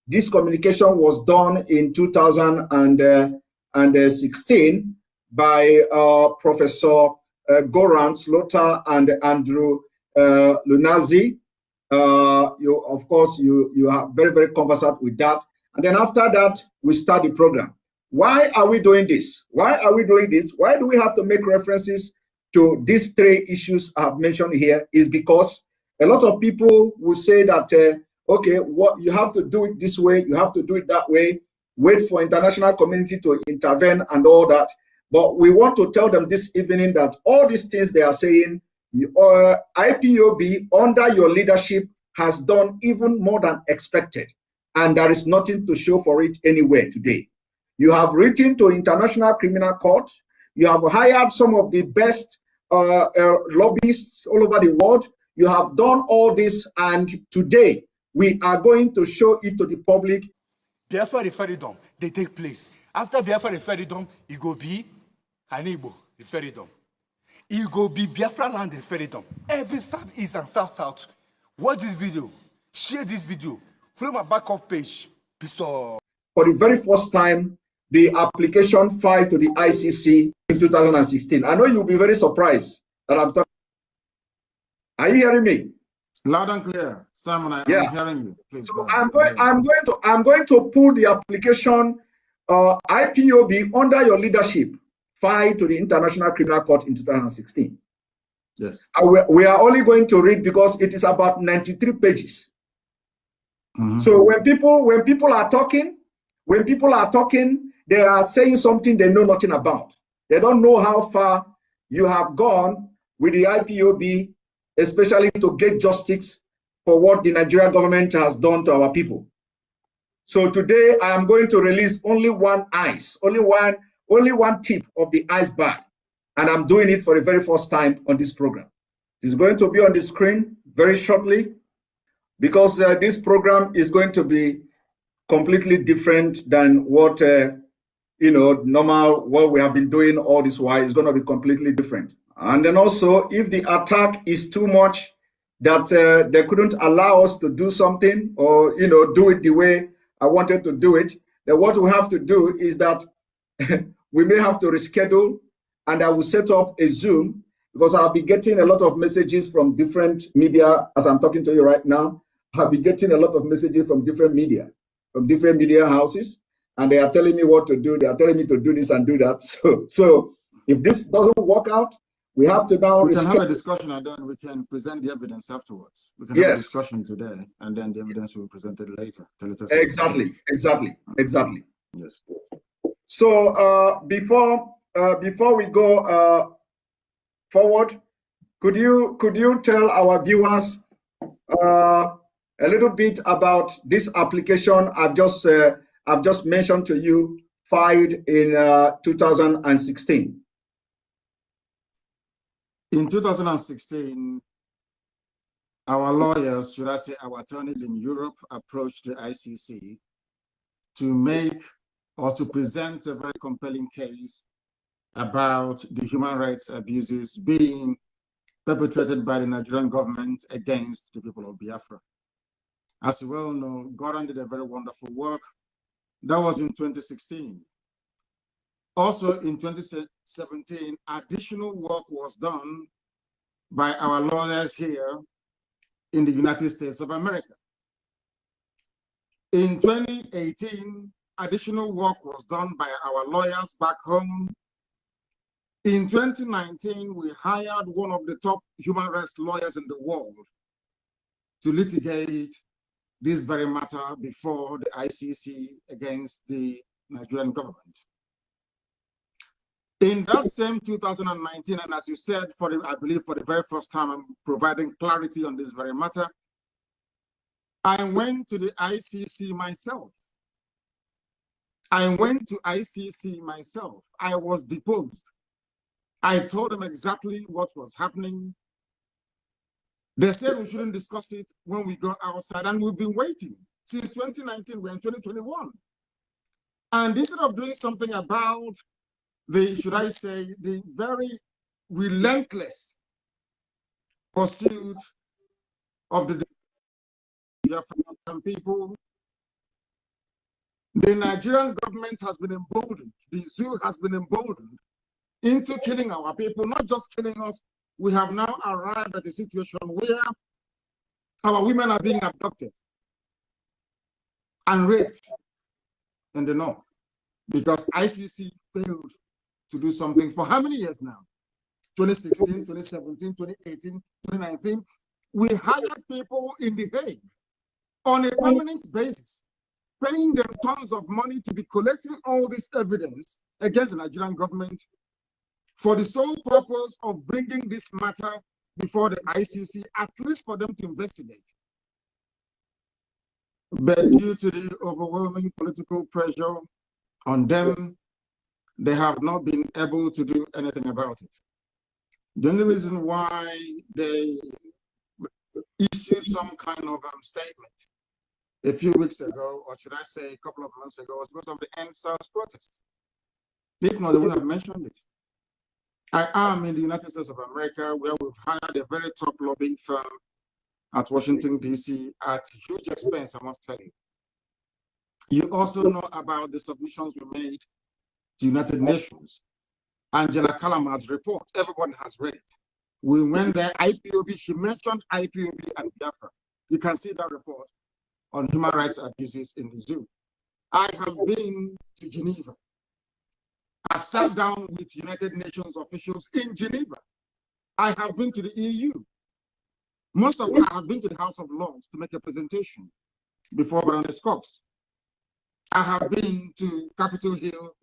This communication was done in 2016 by Professor Goran Slota and Andrew Lunazi. Of course, you are very, very conversant with that. And then after that, we start the program. Why are we doing this? Why are we doing this? Why do we have to make references to these three issues I have mentioned here? Is because a lot of people will say that, okay, what you have to do it this way, you have to do it that way, wait for international community to intervene and all that. But we want to tell them this evening that all these things they are saying, IPOB under your leadership has done even more than expected. And there is nothing to show for it anywhere today. You have written to International Criminal Court. You have hired some of the best lobbyists all over the world. You have done all this, and today we are going to show it to the public. Biafra referendum, they take place. After Biafra referendum, it go be an Igbo referendum. It go be Biafra land referendum. Every south, east, and south. Watch this video. Share this video. Follow my backup page. Peace out. For the very first time, the application filed to the ICC in 2016. I know you'll be very surprised that I'm talking. Are you hearing me? Loud and clear, Simon. I'm hearing you. Please. So I'm going to pull the application IPOB under your leadership filed to the International Criminal Court in 2016. Yes. We are only going to read because it is about 93 pages. Mm-hmm. So when people are talking, they are saying something they know nothing about. They don't know how far you have gone with the IPOB, especially to get justice for what the Nigerian government has done to our people. So today I am going to release only one tip of the iceberg, and I'm doing it for the very first time on this program. It's going to be on the screen very shortly, because this program is going to be completely different than what normal what we have been doing all this while. Is going to be completely different. And then also, if the attack is too much that they couldn't allow us to do something or do it the way I wanted to do it, then what we have to do is that we may have to reschedule, and I will set up a Zoom, because I'll be getting a lot of messages from different media as I'm talking to you right now. I'll be getting a lot of messages from different media houses, and they are telling me what to do. They are telling me to do this and do that. So if this doesn't work out, we have to now. We can have a discussion, and then we can present the evidence afterwards. We can have a discussion today, and then the evidence will be presented later. Exactly. Yes. So before we go forward, could you tell our viewers a little bit about this application I've just mentioned to you, filed in 2016? In 2016, our lawyers, should I say our attorneys in Europe, approached the ICC to make or to present a very compelling case about the human rights abuses being perpetrated by the Nigerian government against the people of Biafra. As you well know, Goran did a very wonderful work. That was in 2016. Also in 2017, additional work was done by our lawyers here in the United States of America. In 2018, additional work was done by our lawyers back home. In 2019, we hired one of the top human rights lawyers in the world to litigate this very matter before the ICC against the Nigerian government. In that same 2019, and as you said, I believe for the very first time, I'm providing clarity on this very matter, I went to the ICC myself. I went to ICC myself. I was deposed. I told them exactly what was happening. They said we shouldn't discuss it when we go outside, and we've been waiting since 2019. We're in 2021. And instead of doing something about the, should I say, the very relentless pursuit of the Biafran people, The Nigerian government has been emboldened, the zoo has been emboldened into killing our people, not just killing us. We have now arrived at a situation where our women are being abducted and raped in the north because ICC failed to do something for how many years now? 2016, 2017, 2018, 2019. We hired people in The Hague on a permanent basis, paying them tons of money to be collecting all this evidence against the Nigerian government for the sole purpose of bringing this matter before the ICC, at least for them to investigate. But due to the overwhelming political pressure on them, they have not been able to do anything about it. The only reason why they issued some kind of statement a few weeks ago, or should I say a couple of months ago, was because of the NSAS protest. If not, they wouldn't have mentioned it. I am in the United States of America, where we've hired a very top lobbying firm at Washington, D.C. at huge expense, I must tell you. You also know about the submissions we made to United Nations. Angela Calamar's report, everyone has read it. We went there, IPOB, she mentioned IPOB and Biafra. You can see that report on human rights abuses in the zoo. I have been to Geneva. I've sat down with United Nations officials in Geneva. I have been to the EU. Most of them, I have been to the House of Lords to make a presentation before Baroness Cox. I have been to Capitol Hill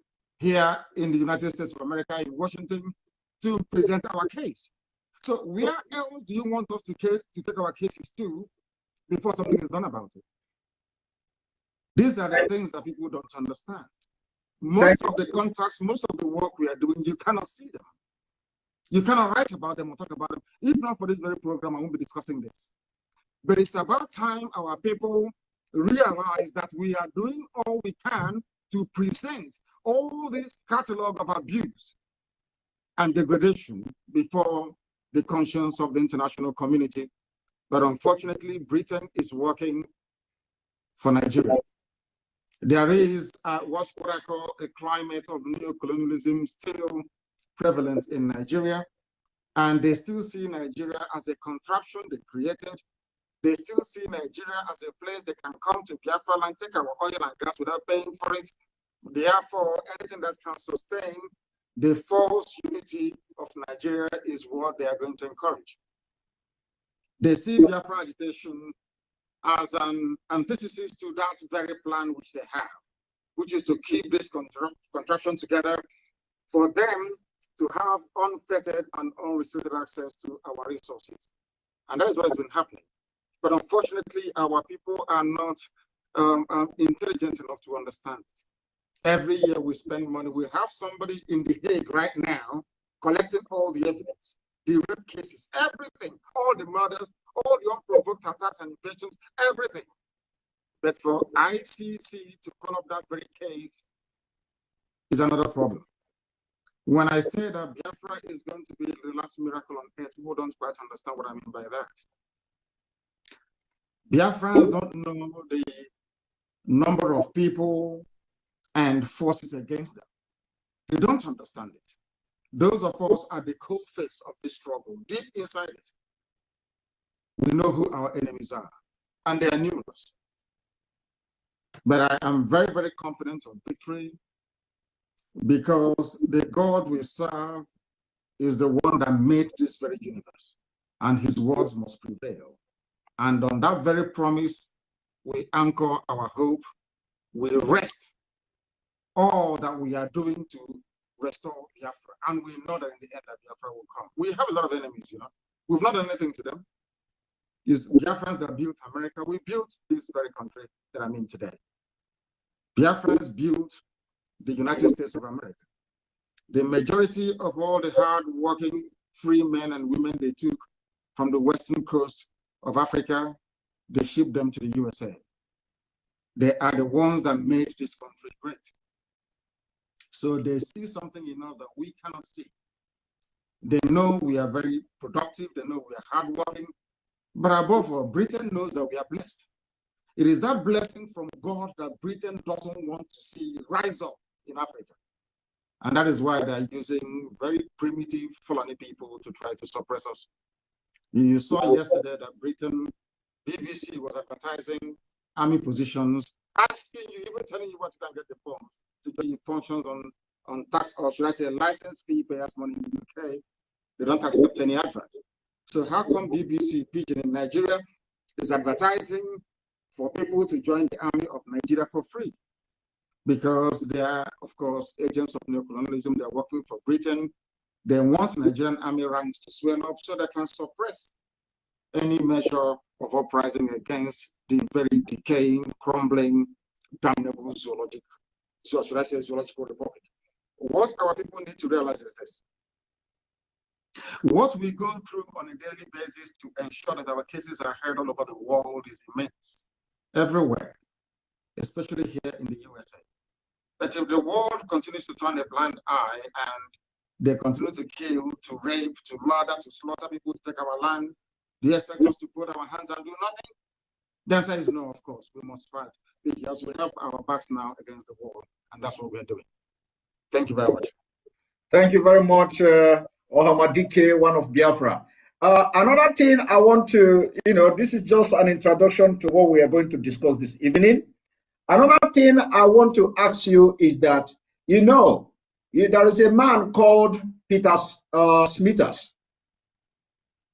here in the United States of America, in Washington, to present our case. So where else do you want us to take our cases to before something is done about it? These are the things that people don't understand. Most of the contracts, most of the work we are doing, you cannot see them. You cannot write about them or talk about them. If not for this very program, I won't be discussing this. But it's about time our people realize that we are doing all we can to present all this catalog of abuse and degradation before the conscience of the international community. But unfortunately, Britain is working for Nigeria. There is what I call a climate of neocolonialism still prevalent in Nigeria, and they still see Nigeria as a contraption they created. They still see Nigeria as a place they can come to Biafra and take our oil and gas without paying for it. Therefore, anything that can sustain the false unity of Nigeria is what they are going to encourage. They see Biafra agitation as an antithesis to that very plan which they have, which is to keep this contraption together for them to have unfettered and unrestricted access to our resources. And that is what has been happening. But unfortunately, our people are not intelligent enough to understand it. Every year we spend money. We have somebody in The Hague right now collecting all the evidence, the rape cases, everything, all the murders, all the unprovoked attacks and invasions, everything. But for ICC to call up that very case is another problem. When I say that Biafra is going to be the last miracle on earth, people don't quite understand what I mean by that. Biafrans don't know the number of people and forces against them. They don't understand it. Those of us at the cold face of this struggle, deep inside it, we know who our enemies are, and they are numerous. But I am very, very confident of victory because the God we serve is the one that made this very universe, and his words must prevail. And on that very promise, we anchor our hope, we rest all that we are doing to restore Biafra. And we know that in the end that Biafra will come. We have a lot of enemies, you know. We've not done anything to them. It's Biafrans that built America. We built this very country that I'm in today. Biafrans built the United States of America. The majority of all the hard-working free men and women they took from the western coast of Africa, they shipped them to the USA. They are the ones that made this country great. So they see something in us that we cannot see. They know we are very productive. They know we are hardworking. But above all, Britain knows that we are blessed. It is that blessing from God that Britain doesn't want to see rise up in Africa. And that is why they're using very primitive Fulani people to try to suppress us. You saw yesterday that Britain, BBC was advertising army positions, asking you, even telling you what you can get the forms to do your functions on tax, or should I say license fee payers money in the UK. They don't accept any advert. So how come BBC Pidgin in Nigeria is advertising for people to join the army of Nigeria for free? Because they are, of course, agents of neocolonialism. They're working for Britain. They want Nigerian army ranks to swell up so they can suppress any measure of uprising against the very decaying, crumbling, damnable zoological republic. What our people need to realize is this. What we go through on a daily basis to ensure that our cases are heard all over the world is immense, everywhere, especially here in the USA. But if the world continues to turn a blind eye and they continue to kill, to rape, to murder, to slaughter people, to take our land, do you expect us to put our hands and do nothing? The answer is no, of course. We must fight because we have our backs now against the wall, and that's what we're doing. Thank you very much. Thank you very much, Ohanadike, one of Biafra. Another thing I want to, this is just an introduction to what we are going to discuss this evening. Another thing I want to ask you is that, there is a man called Peter Smithers.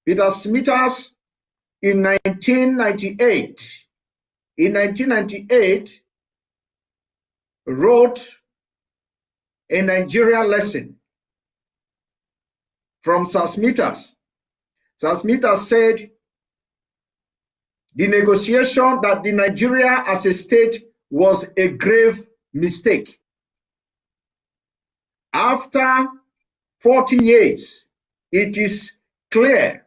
Peter Smithers in 1998, wrote a Nigeria lesson from Sir Smithers. Sir Smithers said the negotiation that the Nigeria as a state was a grave mistake. After 40 years, it is clear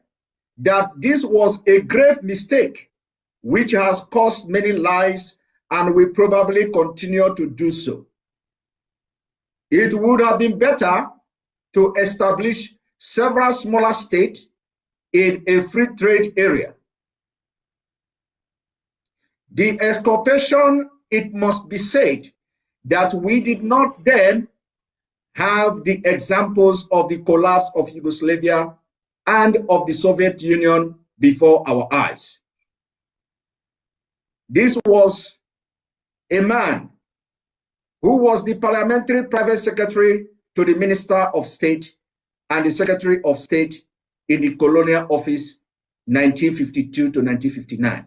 that this was a grave mistake which has cost many lives and will probably continue to do so. It would have been better to establish several smaller states in a free trade area. The exculpation, it must be said, that we did not then have the examples of the collapse of Yugoslavia and of the Soviet Union before our eyes. This was a man who was the parliamentary private secretary to the Minister of State and the Secretary of State in the Colonial Office 1952 to 1959.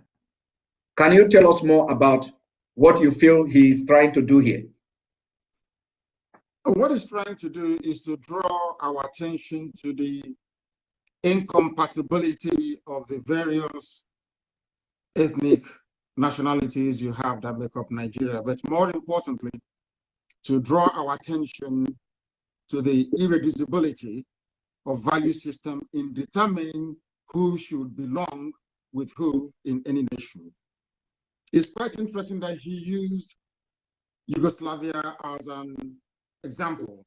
Can you tell us more about what you feel he is trying to do here? What he's trying to do is to draw our attention to the incompatibility of the various ethnic nationalities you have that make up Nigeria, but more importantly, to draw our attention to the irreducibility of value system in determining who should belong with who in any nation. It's quite interesting that he used Yugoslavia as an example.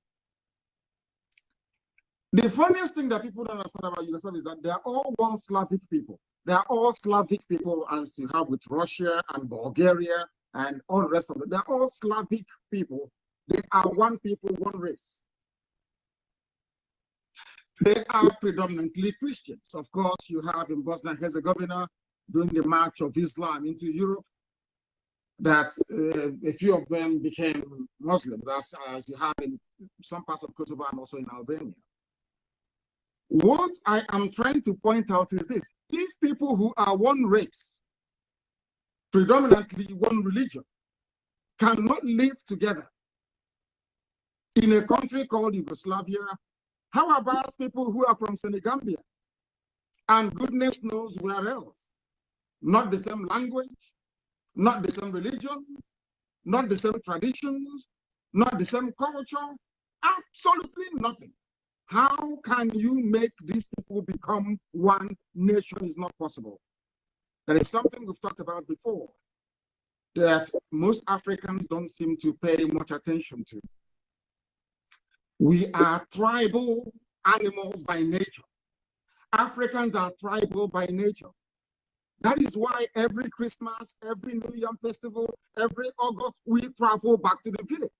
The funniest thing that people don't understand about Yugoslavia is that they are all one Slavic people. They are all Slavic people, as you have with Russia and Bulgaria and all the rest of it. They're all Slavic people. They are one people, one race. They are predominantly Christians. Of course, you have in Bosnia and Herzegovina, during the march of Islam into Europe, that a few of them became Muslims, as you have in some parts of Kosovo and also in Albania. What I am trying to point out is this: these people who are one race, predominantly one religion, cannot live together in a country called Yugoslavia. How about people who are from Senegambia and goodness knows where else? Not the same language, not the same religion, not the same traditions, not the same culture, absolutely nothing. How can you make these people become one nation? Is not possible. That is something we've talked about before, that most Africans don't seem to pay much attention to. We are tribal animals by nature. Africans are tribal by nature. That is why every Christmas, every New Year festival, every August, we travel back to the village.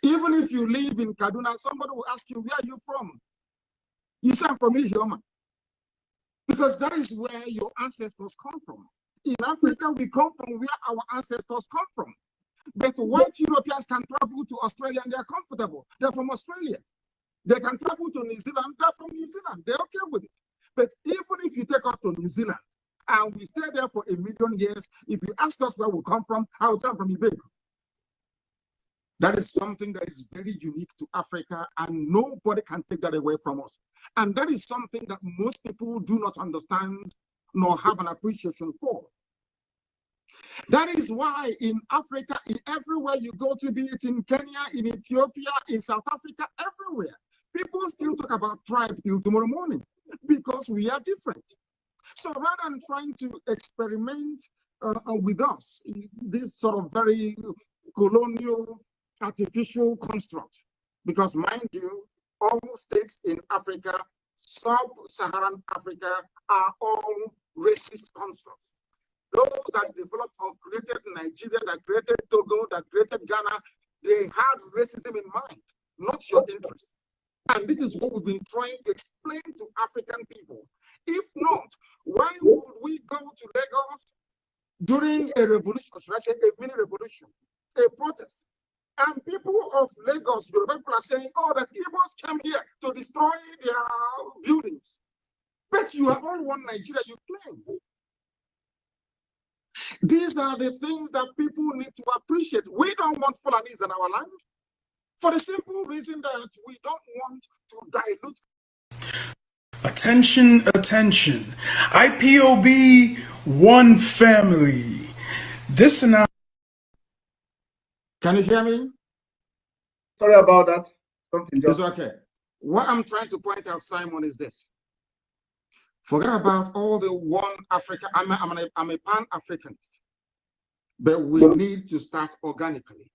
Even if you live in Kaduna, somebody will ask you, where are you from? You say, I'm from Ihioma. Because that is where your ancestors come from. In Africa, we come from where our ancestors come from. But white Europeans can travel to Australia and they're comfortable. They're from Australia. They can travel to New Zealand. They're from New Zealand. They're okay with it. But even if you take us to New Zealand and we stay there for 1 million years, if you ask us where we come from, I will tell from Ibeco. That is something that is very unique to Africa, and nobody can take that away from us. And that is something that most people do not understand nor have an appreciation for. That is why in Africa, everywhere you go to, be it in Kenya, in Ethiopia, in South Africa, everywhere, people still talk about tribe till tomorrow morning because we are different. So rather than trying to experiment with us, this sort of very colonial, artificial construct, because mind you, all states in Africa, sub-Saharan Africa, are all racist constructs. Those that developed or created Nigeria, that created Togo, that created Ghana, they had racism in mind, not your interest. And this is what we've been trying to explain to African people. If not, why would we go to Lagos during a revolution, or should I say a mini revolution, a protest? And people of Lagos, Yoruba people are saying, oh, that Igbos came here to destroy their buildings. But you are all one Nigeria, you claim. These are the things that people need to appreciate. We don't want Fulanis in our land for the simple reason that we don't want to dilute. Attention, attention. IPOB, one family. This and Can you hear me? Sorry about that. Something just... It's okay. What I'm trying to point out, Simon, is this. Forget about all the one Africa. I'm a Pan-Africanist. But we need to start organically.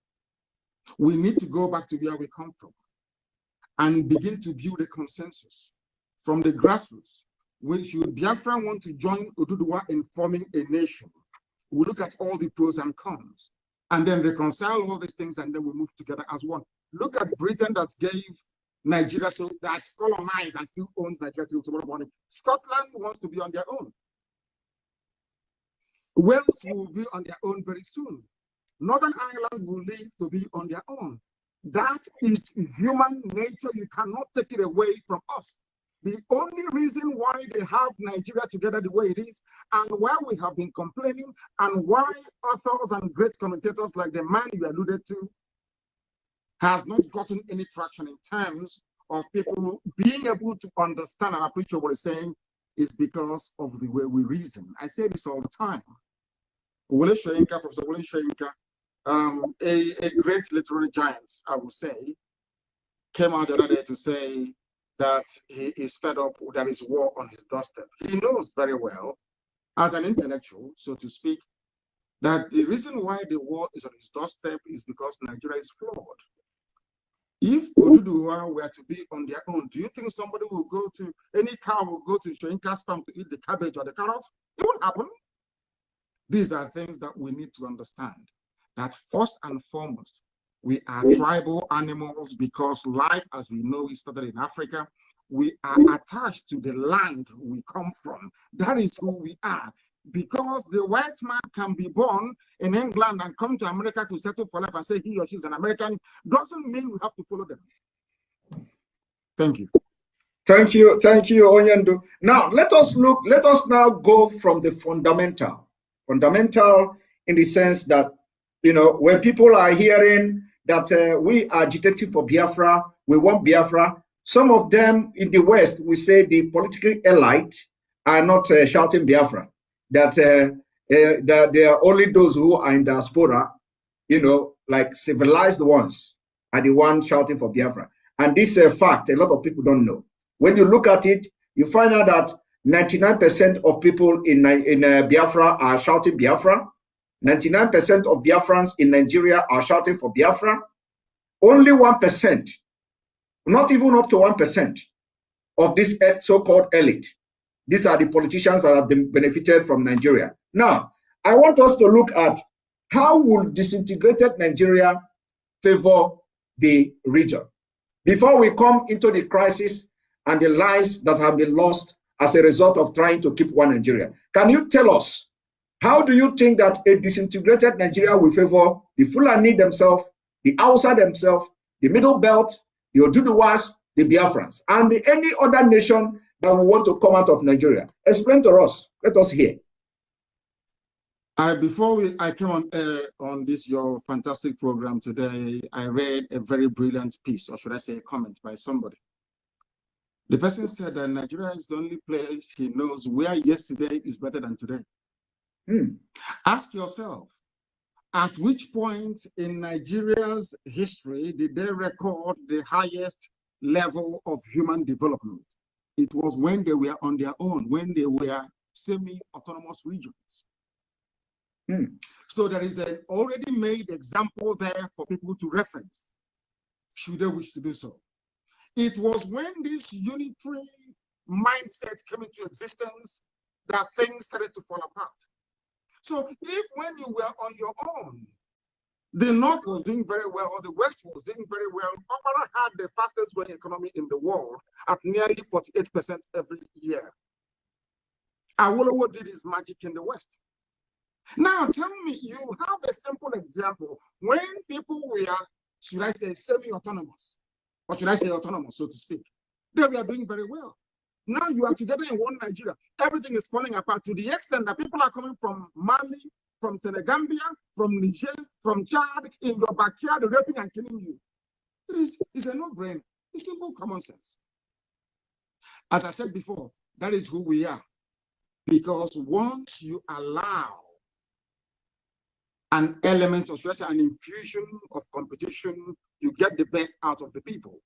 We need to go back to where we come from and begin to build a consensus from the grassroots. When Biafra want to join Oduduwa in forming a nation, we look at all the pros and cons and then reconcile all these things, and then we move together as one. Look at Britain that gave Nigeria, so that colonized and still owns Nigeria till tomorrow morning. Scotland wants to be on their own. Wales will be on their own very soon. Northern Ireland will live to be on their own. That is human nature. You cannot take it away from us. The only reason why they have Nigeria together the way it is, and why we have been complaining, and why authors and great commentators like the man you alluded to has not gotten any traction in terms of people being able to understand and appreciate what he's saying, is because of the way we reason. I say this all the time. Professor Wole Soyinka, a great literary giant, I would say, came out the other day to say that he is fed up, there is war on his doorstep. He knows very well, as an intellectual, so to speak, that the reason why the war is on his doorstep is because Nigeria is flawed. If Oduduwa were to be on their own, do you think somebody will go to, any cow will go to Soyinka's farm to eat the cabbage or the carrots? It won't happen. These are things that we need to understand, that first and foremost, we are tribal animals because life as we know it started in Africa. We are attached to the land we come from. That is who we are. Because the white man can be born in England and come to America to settle for life and say he or she is an American, doesn't mean we have to follow them. Thank you. Thank you, Onyendu. Now let us now go from the fundamental in the sense that, you know, when people are hearing that we are agitating for Biafra, we want Biafra, some of them in the West, we say the political elite are not shouting Biafra, that they are only those who are in diaspora, you know, like civilized ones, are the ones shouting for Biafra. And this is a fact a lot of people don't know. When you look at it, you find out that 99% of people in Biafra are shouting Biafra. 99% of Biafrans in Nigeria are shouting for Biafra. Only 1%, not even up to 1% of this so-called elite these are the politicians that have been benefited from Nigeria. Now, I want us to look at how will disintegrated Nigeria favor the region before we come into the crisis and the lives that have been lost as a result of trying to keep one Nigeria. Can you tell us, how do you think that a disintegrated Nigeria will favor the Fulani themselves, the Hausa themselves, the Middle Belt, the Oduduwas, the Biafrans, and any other nation that will want to come out of Nigeria? Explain to us. Let us hear. Before I came on this your fantastic program today, I read a very brilliant piece, or should I say a comment by somebody. The person said that Nigeria is the only place he knows where yesterday is better than today. Ask yourself, at which point in Nigeria's history did they record the highest level of human development? It was when they were on their own, when they were semi-autonomous regions. So there is an already made example there for people to reference, should they wish to do so. It was when this unitary mindset came into existence that things started to fall apart. So if when you were on your own, the North was doing very well, or the West was doing very well, Opera had the fastest growing economy in the world at nearly 48% every year. Awolowo did his magic in the West. Now tell me, you have a simple example. When people were, should I say, semi-autonomous, or should I say autonomous, so to speak, they were doing very well. Now you are together in one Nigeria. Everything is falling apart to the extent that people are coming from Mali, from Senegambia, from Niger, from Chad, in your backyard, raping and killing you. It's a no-brainer. It's simple common sense. As I said before, that is who we are. Because once you allow an element of stress, an infusion of competition, you get the best out of the people.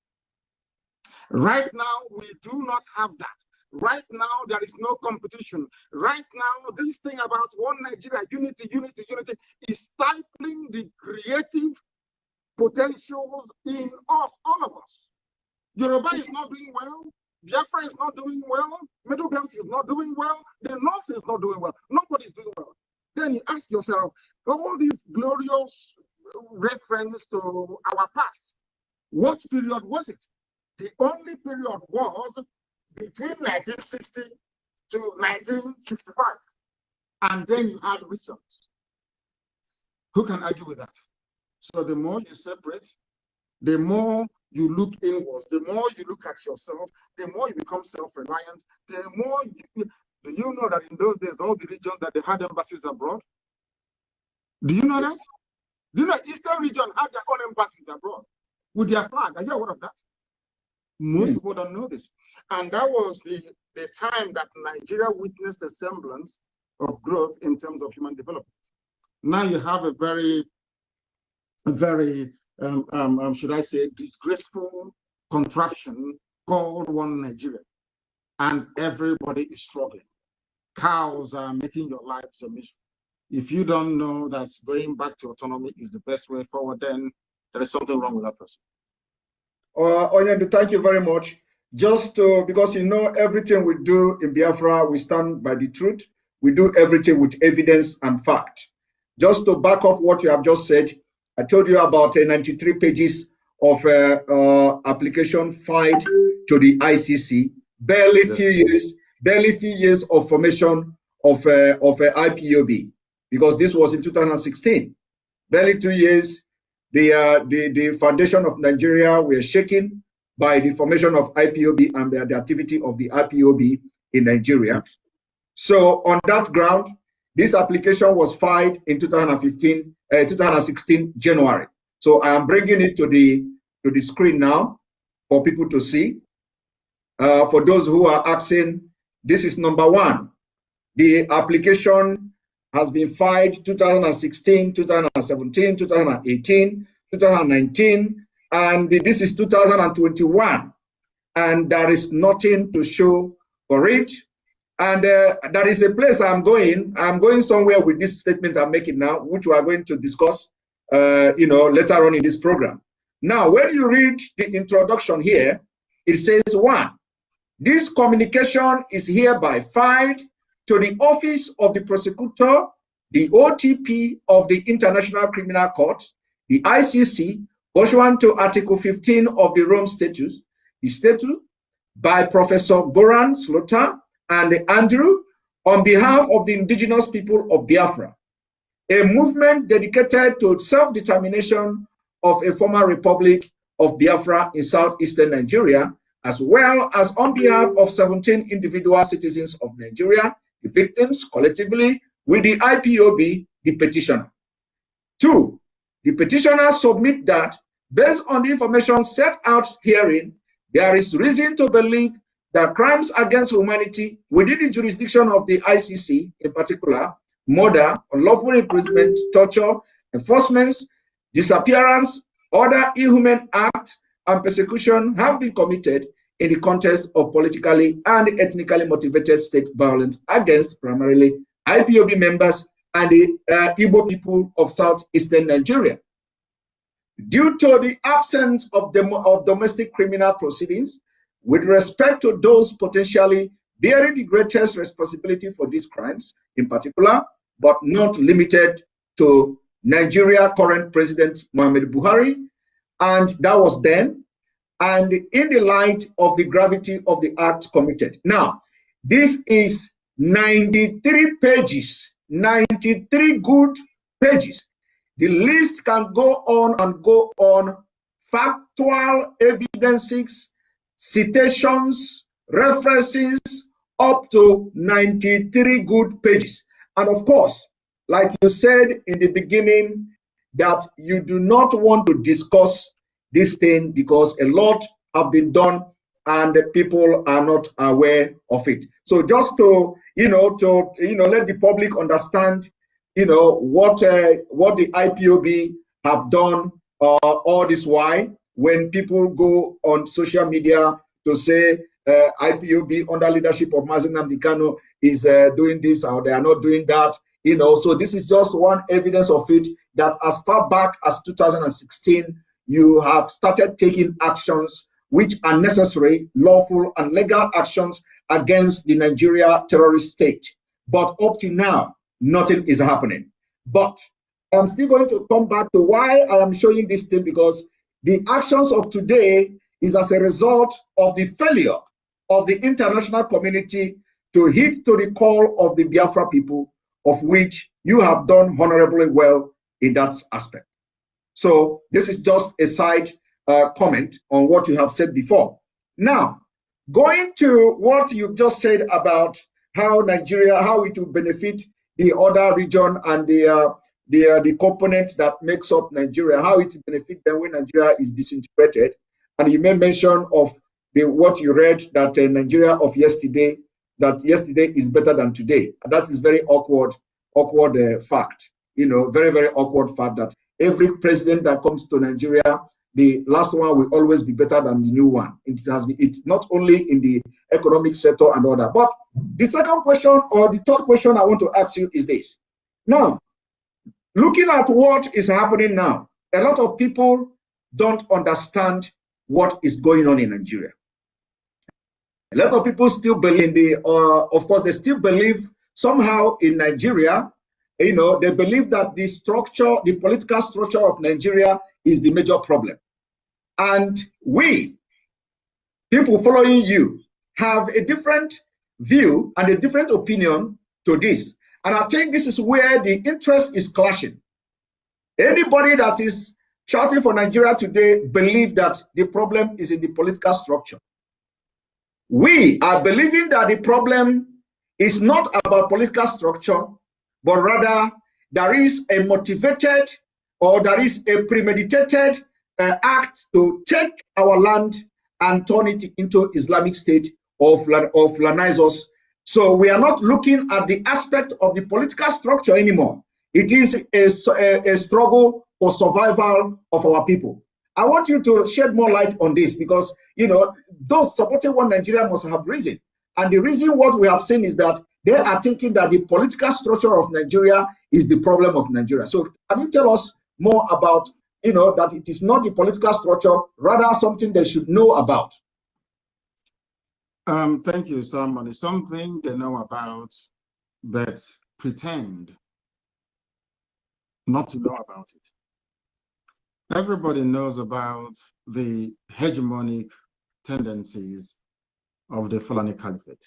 Right now, we do not have that. Right now, there is no competition. Right now, this thing about one Nigeria, unity is stifling the creative potentials in us, all of us. Yoruba is not doing well. Biafra is not doing well. Middle Belt is not doing well. The North is not doing well. Nobody is doing well. Then you ask yourself, all these glorious reference to our past, what period was it? The only period was between 1960 to 1965. And then you had regions. Who can argue with that? So the more you separate, the more you look inwards, the more you look at yourself, the more you become self-reliant, the more you... Do you know that in those days, all the regions that they had embassies abroad? Do you know that? Do you know Eastern region had their own embassies abroad with their flag? Are you aware of that? Most people don't know this. And that was the time that Nigeria witnessed a semblance of growth in terms of human development. Now you have a very, should I say, disgraceful contraption called one Nigeria. And everybody is struggling. Cows are making your lives a misery. If you don't know that going back to autonomy is the best way forward, then there is something wrong with that person. Odened, thank you very much. Just because you know everything we do in Biafra, we stand by the truth. We do everything with evidence and fact. Just to back up what you have just said, I told you about 93 pages of application filed to the ICC. Barely few years of formation of IPOB, because this was in 2016. Barely 2 years, the foundation of Nigeria were shaken by the formation of IPOB and the activity of the IPOB in Nigeria. So on that ground, this application was filed in 2016 January. So I am bringing it to the screen now for people to see. For those who are asking, this is number one. The application has been filed 2016, 2017, 2018, 2019, and this is 2021. And there is nothing to show for it. And there is a place I'm going. I'm going somewhere with this statement I'm making now, which we are going to discuss later on in this program. Now, when you read the introduction here, it says one, This communication is hereby filed to the Office of the Prosecutor, the OTP of the International Criminal Court, the ICC, pursuant to Article 15 of the Rome Statute, by Professor Goran Slota and Andrew, on behalf of the indigenous people of Biafra, a movement dedicated to self-determination of a former republic of Biafra in southeastern Nigeria, as well as on behalf of 17 individual citizens of Nigeria, the victims collectively, with the IPOB, the petitioner. 2, the petitioner submit that, based on the information set out herein, there is reason to believe that crimes against humanity within the jurisdiction of the ICC, in particular, murder, unlawful imprisonment, torture, enforcements, disappearance, other inhuman acts, and persecution have been committed in the context of politically and ethnically motivated state violence against primarily IPOB members and the Igbo people of southeastern Nigeria. Due to the absence of domestic criminal proceedings with respect to those potentially bearing the greatest responsibility for these crimes, in particular, but not limited to Nigeria current President Muhammad Buhari, and that was then, and in the light of the gravity of the act committed. Now, this is 93 pages, 93 good pages. The list can go on and go on. Factual evidences, citations, references, up to 93 good pages. And of course, like you said in the beginning, that you do not want to discuss this thing because a lot have been done and people are not aware of it. So just to let the public understand, what the IPOB have done all this while, when people go on social media to say IPOB under leadership of Mazi Nnamdi is doing this or they are not doing that, so this is just one evidence of it, that as far back as 2016, you have started taking actions which are necessary, lawful and legal actions against the Nigeria terrorist state. But up to now, nothing is happening. But I'm still going to come back to why I am showing this thing, because the actions of today is as a result of the failure of the international community to heed to the call of the Biafra people, of which you have done honorably well in that aspect. So this is just a side comment on what you have said before. Now, going to what you just said about how Nigeria, how it will benefit the other region and the component that makes up Nigeria, how it will benefit them when Nigeria is disintegrated. And you made mention of what you read, that Nigeria of yesterday, that yesterday is better than today. And that is very awkward fact. Very, very awkward fact that every president that comes to Nigeria, the last one will always be better than the new one. It's not only in the economic sector and all that. But the second question, or the third question I want to ask you is this. Now, looking at what is happening now, a lot of people don't understand what is going on in Nigeria. A lot of people still believe of course, they still believe somehow in Nigeria. They believe that the political structure of Nigeria is the major problem. And we, people following you, have a different view and a different opinion to this. And I think this is where the interest is clashing. Anybody that is shouting for Nigeria today believe that the problem is in the political structure. We are believing that the problem is not about political structure, but rather there is a motivated or there is a premeditated act to take our land and turn it into Islamic State or Fulanize us. So we are not looking at the aspect of the political structure anymore. It is a struggle for survival of our people. I want you to shed more light on this, because those supporting one Nigeria must have reason. And the reason what we have seen is that they are thinking that the political structure of Nigeria is the problem of Nigeria. So can you tell us more about, that it is not the political structure, rather something they should know about? Thank you, somebody. Something they know about, but pretend not to know about it. Everybody knows about the hegemonic tendencies of the Fulani Caliphate.